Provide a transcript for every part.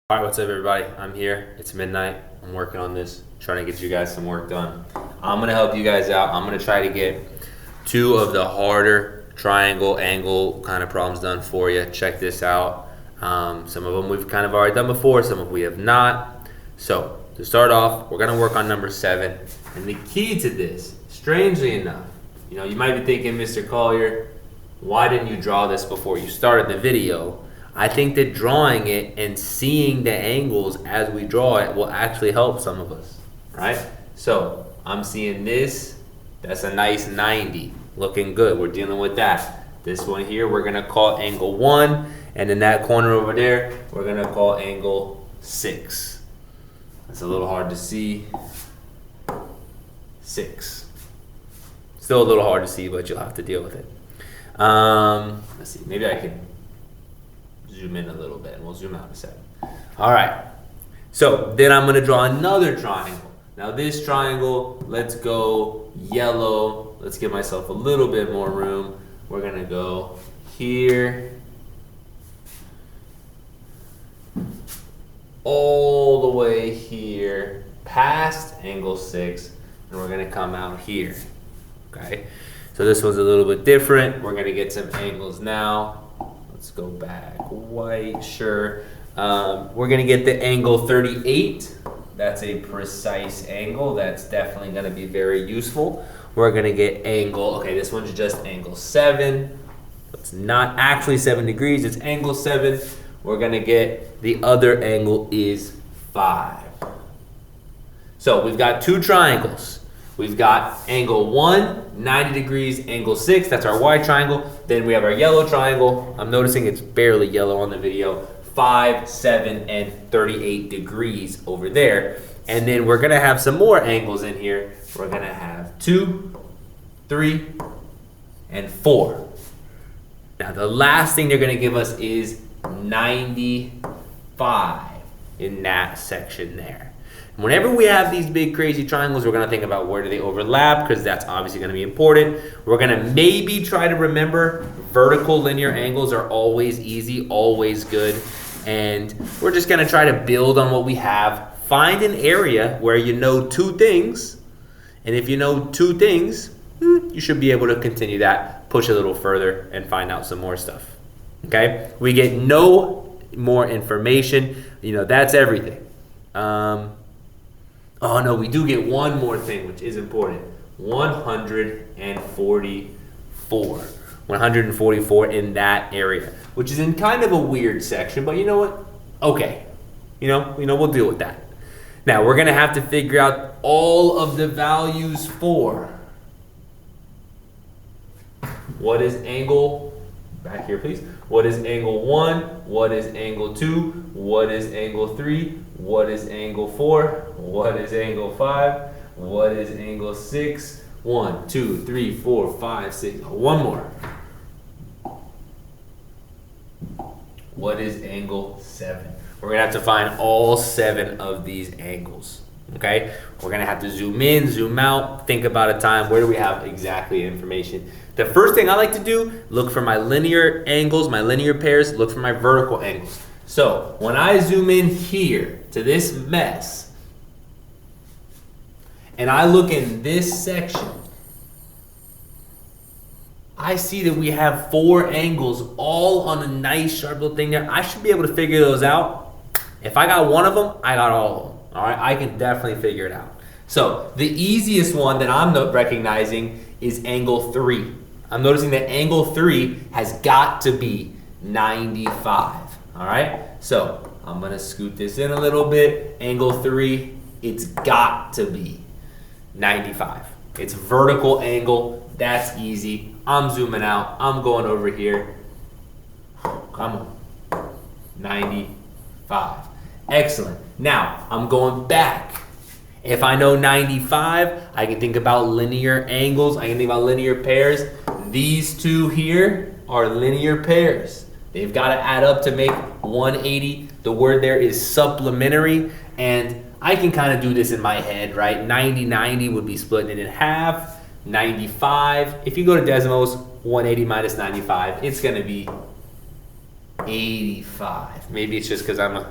All right, what's up, everybody? I'm here. It's midnight. I'm working on this, trying to get you guys some work done. I'm gonna help you guys out. I'm gonna try to get two of the harder triangle angle kind of problems done for you. Check this out. Some of them we've kind of already done before, some of we have not. So to start off, we're gonna work on number 7. And the key to this, strangely enough, you might be thinking, Mr. Collier, why didn't you draw this before you started the video? I think that drawing it and seeing the angles as we draw it will actually help some of us, right? So I'm seeing this, that's a nice 90, looking good. We're dealing with that. This one here, we're gonna call angle 1, and in that corner over there, we're gonna call angle 6. That's a little hard to see. 6. Still a little hard to see, but you'll have to deal with it. Let's see, maybe I can zoom in a little bit, and we'll zoom out in a second. All right, so then I'm gonna draw another triangle. Now this triangle, let's go yellow. Let's give myself a little bit more room. We're gonna go here, all the way here, past angle 6, and we're gonna come out here, okay? So this one's a little bit different. We're gonna get some angles now. Let's go back, white, sure. We're gonna get the angle 38. That's a precise angle. That's definitely gonna be very useful. We're gonna get angle, okay, this one's just angle 7. It's not actually 7 degrees, it's angle 7. We're gonna get, the other angle is 5. So we've got two triangles. We've got angle 1, 90 degrees, angle 6, that's our white triangle. Then we have our yellow triangle. I'm noticing it's barely yellow on the video. 5, 7, and 38 degrees over there. And then we're gonna have some more angles in here. We're gonna have 2, 3, and 4. Now the last thing they're gonna give us is 95 in that section there. Whenever we have these big crazy triangles, we're gonna think about where do they overlap, because that's obviously gonna be important. We're gonna maybe try to remember vertical linear angles are always easy, always good. And we're just gonna try to build on what we have. Find an area where you know two things. And if you know two things, you should be able to continue that, push a little further, and find out some more stuff, okay? We get no more information. That's everything. Oh no, we do get one more thing, which is important. 144. 144 in that area, which is in kind of a weird section, but you know what? Okay. We'll deal with that. Now, we're going to have to figure out all of the values for what is angle, back here please, what is angle 1, what is angle 2, what is angle 3, what is angle 4, what is angle 5, what is angle 6, 1, 2, 3, 4, 5, 6, one more. What is angle 7? We're gonna have to find all 7 of these angles, okay? We're gonna have to zoom in, zoom out, think about a time, where do we have exactly information? The first thing I like to do, look for my linear angles, my linear pairs, look for my vertical angles. So when I zoom in here to this mess, and I look in this section, I see that we have 4 angles all on a nice sharp little thing there. I should be able to figure those out. If I got one of them, I got all of them. All right, I can definitely figure it out. So the easiest one that I'm recognizing is angle 3. I'm noticing that angle 3 has got to be 95. All right, so I'm gonna scoot this in a little bit. Angle 3, it's got to be 95. It's vertical angle, that's easy. I'm zooming out, I'm going over here. Come on, 95. Excellent. Now, I'm going back. If I know 95, I can think about linear angles, I can think about linear pairs. These two here are linear pairs. They've got to add up to make 180. The word there is supplementary, and I can kind of do this in my head, right? 90-90 would be splitting it in half. 95, if you go to decimals, 180 minus 95, it's going to be 85. Maybe it's just because I'm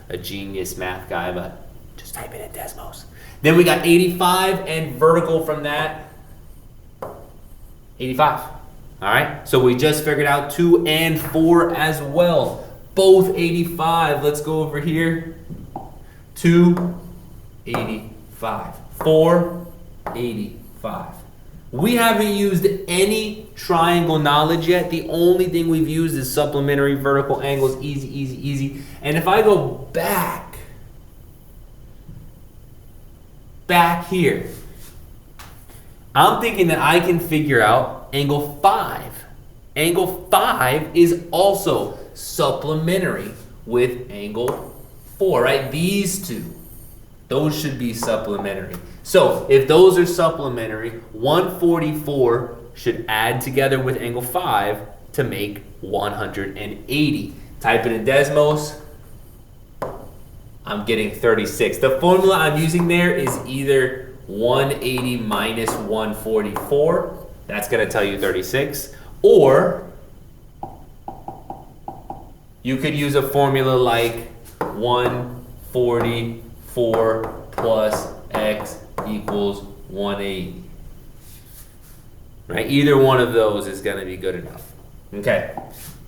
a genius math guy, but just type it in Desmos. Then we got 85, and vertical from that, 85. All right, so we just figured out 2 and 4 as well. Both 85. Let's go over here. 2, 85. 4, 85. We haven't used any triangle knowledge yet. The only thing we've used is supplementary vertical angles. Easy, easy, easy. And if I go back here, I'm thinking that I can figure out angle 5. Angle 5 is also supplementary with angle 4, right? These two, those should be supplementary. So if those are supplementary, 144 should add together with angle 5 to make 180. Type it in Desmos. I'm getting 36. The formula I'm using there is either 180 minus 144. That's going to tell you 36. Or you could use a formula like 144 plus x equals 180. Right? Either one of those is going to be good enough. Okay.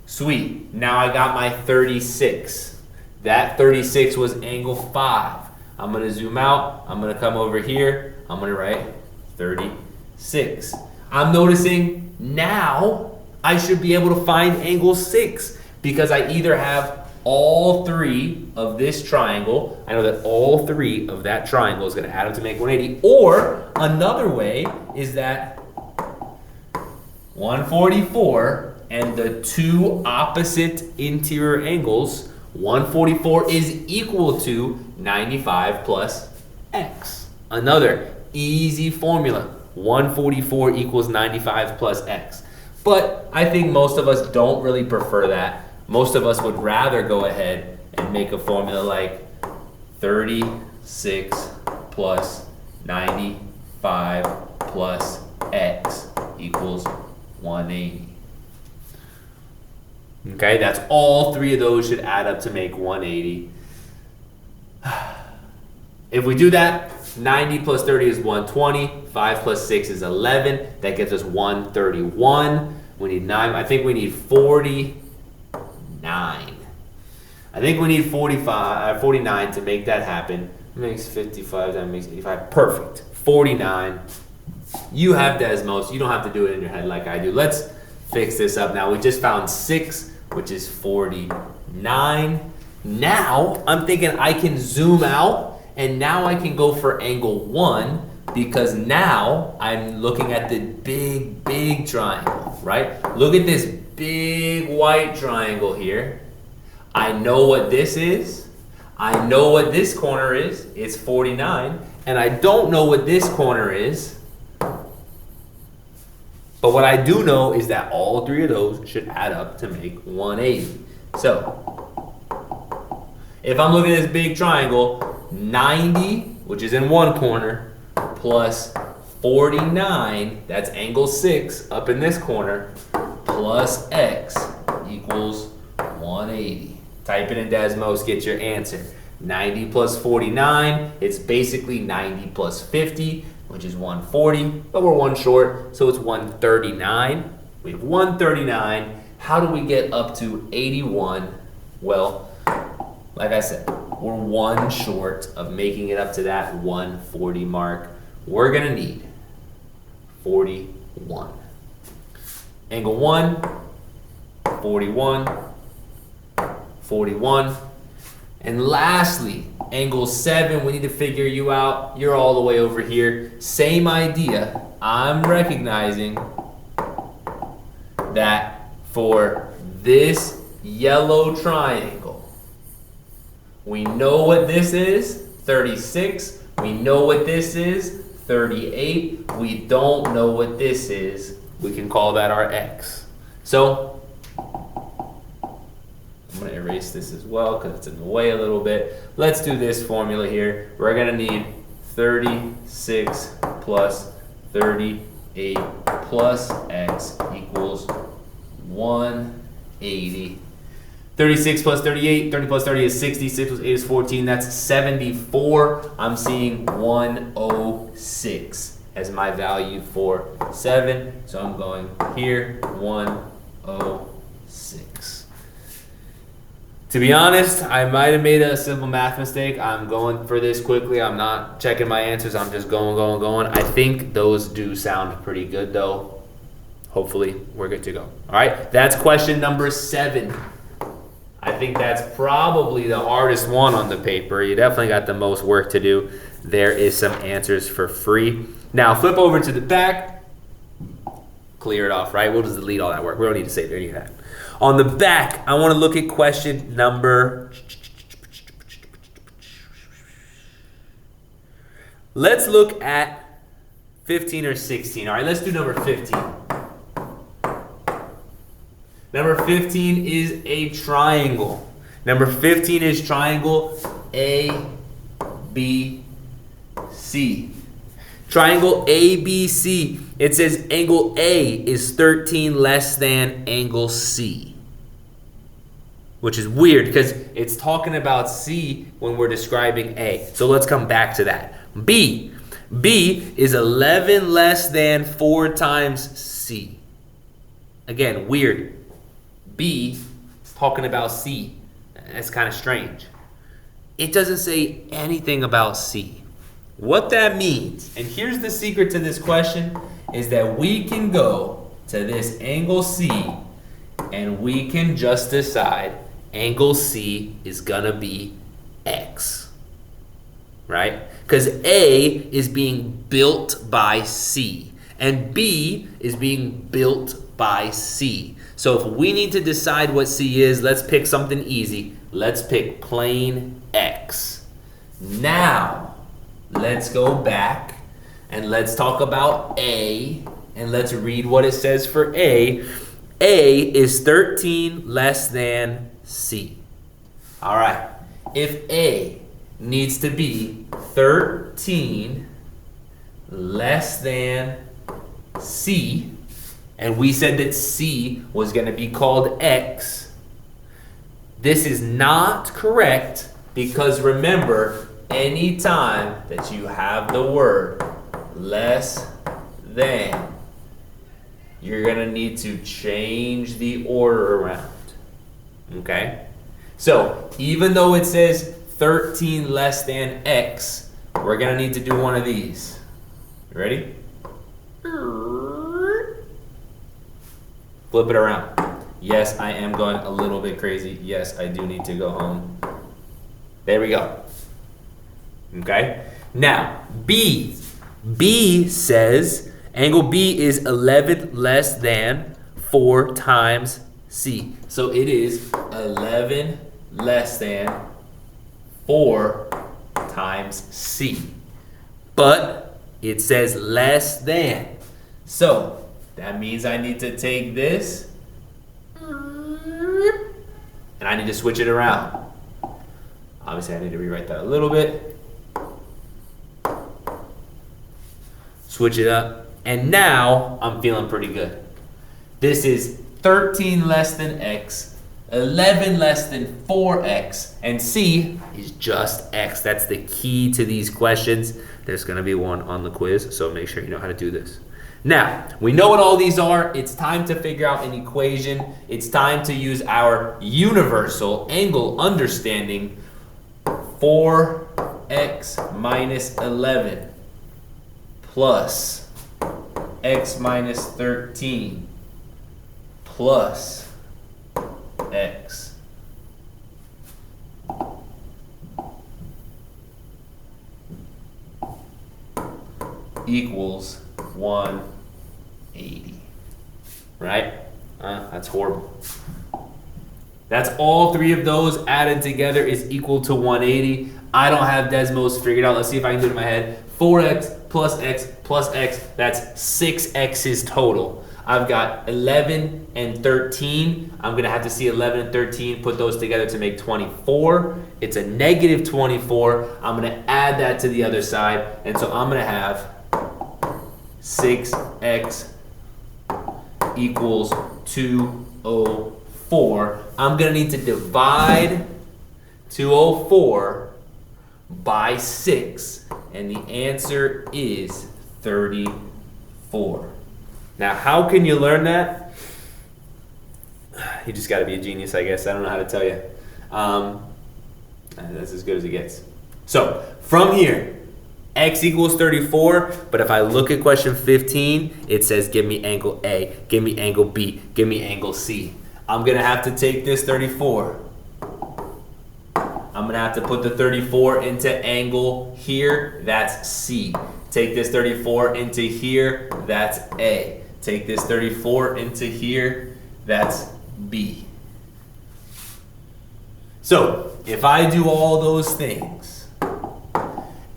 Sweet. Now I got my 36. That 36 was angle 5. I'm going to zoom out. I'm going to come over here. I'm going to write 36. I'm noticing now I should be able to find angle 6 because I either have all 3 of this triangle. I know that all 3 of that triangle is going to add up to make 180. Or another way is that 144 and the 2 opposite interior angles, 144 is equal to 95 plus x. Another easy formula. 144 equals 95 plus x. But I think most of us don't really prefer that. Most of us would rather go ahead and make a formula like 36 plus 95 plus x equals 180. Okay, that's all 3 of those should add up to make 180. If we do that, 90 plus 30 is 120. 5 plus 6 is 11. That gives us 131. We need 9. I think we need 49. I think we need 49 to make that happen. It makes 55. That makes 85. Perfect. 49. You have Desmos. You don't have to do it in your head like I do. Let's fix this up now. We just found 6, which is 49. Now I'm thinking I can zoom out. And now I can go for angle 1 because now I'm looking at the big, big triangle, right? Look at this big white triangle here. I know what this is. I know what this corner is. It's 49. And I don't know what this corner is. But what I do know is that all 3 of those should add up to make 180. So if I'm looking at this big triangle, 90, which is in one corner, plus 49, that's angle 6 up in this corner, plus x equals 180. Type it in Desmos, get your answer. 90 plus 49, it's basically 90 plus 50, which is 140, but we're 1 short, so it's 139. We have 139. How do we get up to 81? Well, like I said, we're 1 short of making it up to that 140 mark. We're gonna need 41. Angle 1, 41, 41. And lastly, angle 7, we need to figure you out. You're all the way over here. Same idea. I'm recognizing that for this yellow triangle, we know what this is, 36. We know what this is, 38. We don't know what this is. We can call that our x. So I'm going to erase this as well because it's in the way a little bit. Let's do this formula here. We're going to need 36 plus 38 plus x equals 180. 36 plus 38, 30 plus 30 is 60, 6 plus 8 is 14, that's 74. I'm seeing 106 as my value for 7. So I'm going here, 106. To be honest, I might have made a simple math mistake. I'm going for this quickly. I'm not checking my answers. I'm just going. I think those do sound pretty good though. Hopefully we're good to go. All right, that's question number 7. I think that's probably the hardest one on the paper. You definitely got the most work to do. There is some answers for free. Now flip over to the back. Clear it off, right? We'll just delete all that work. We don't need to save any of that. On the back, I want to look at question number... Let's look at 15 or 16. All right, let's do number 15. Number 15 is a triangle. Number 15 is triangle ABC. Triangle ABC. It says angle A is 13 less than angle C. Which is weird because it's talking about C when we're describing A. So let's come back to that. B. B is 11 less than 4 times C. Again, weird. B talking about C. That's kind of strange. It doesn't say anything about C. What that means, and here's the secret to this question, is that we can go to this angle C and we can just decide angle C is gonna be X, right? Because A is being built by C and B is being built by C. So if we need to decide what C is, let's pick something easy. Let's pick plane X. Now, let's go back and let's talk about A and let's read what it says for A. A is 13 less than C. All right, if A needs to be 13 less than C, and we said that C was going to be called X, this is not correct because remember, anytime that you have the word less than, you're going to need to change the order around. Okay? So, even though it says 13 less than X, we're going to need to do one of these. You ready? Flip it around. Yes, I am going a little bit crazy. Yes, I do need to go home. There we go. Okay? Now, B. B says angle B is 11 less than 4 times C. So it is 11 less than 4 times C. But it says less than. So that means I need to take this and I need to switch it around. Obviously, I need to rewrite that a little bit. Switch it up. And now I'm feeling pretty good. This is 13 less than X, 11 less than 4X, and C is just X. That's the key to these questions. There's going to be one on the quiz, so make sure you know how to do this. Now, we know what all these are. It's time to figure out an equation. It's time to use our universal angle understanding. 4x minus 11 plus x minus 13 plus x equals 180, right? That's horrible. That's all 3 of those added together is equal to 180. I don't have Desmos figured out. Let's see if I can do it in my head. 4x plus x, that's 6x's total. I've got 11 and 13. I'm gonna have to see 11 and 13, put those together to make 24. It's a negative 24. I'm gonna add that to the other side, and so I'm gonna have 6x equals 204. I'm going to need to divide 204 by 6. And the answer is 34. Now, how can you learn that? You just got to be a genius, I guess. I don't know how to tell you. That's as good as it gets. So, from here, x equals 34, but if I look at question 15, it says give me angle A, give me angle B, give me angle C. I'm going to have to take this 34. I'm going to have to put the 34 into angle here, that's C. Take this 34 into here, that's A. Take this 34 into here, that's B. So, if I do all those things,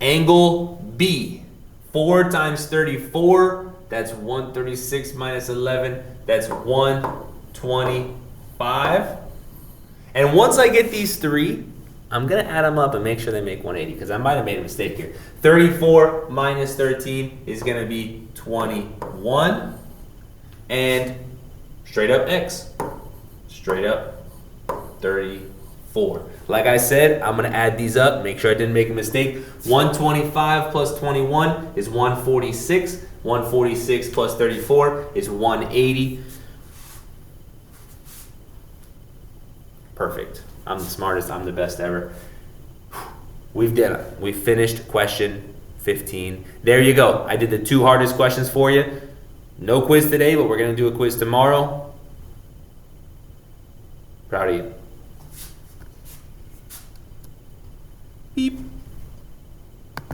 angle B, 4 times 34, that's 136 minus 11, that's 125. And once I get these three, I'm going to add them up and make sure they make 180 because I might have made a mistake here. 34 minus 13 is going to be 21. And straight up x, straight up 34. Like I said, I'm going to add these up, make sure I didn't make a mistake. 125 plus 21 is 146. 146 plus 34 is 180. Perfect. I'm the smartest, I'm the best ever. We've finished question 15. There you go. I did the 2 hardest questions for you. No quiz today, but we're going to do a quiz tomorrow. Proud of you. Beep.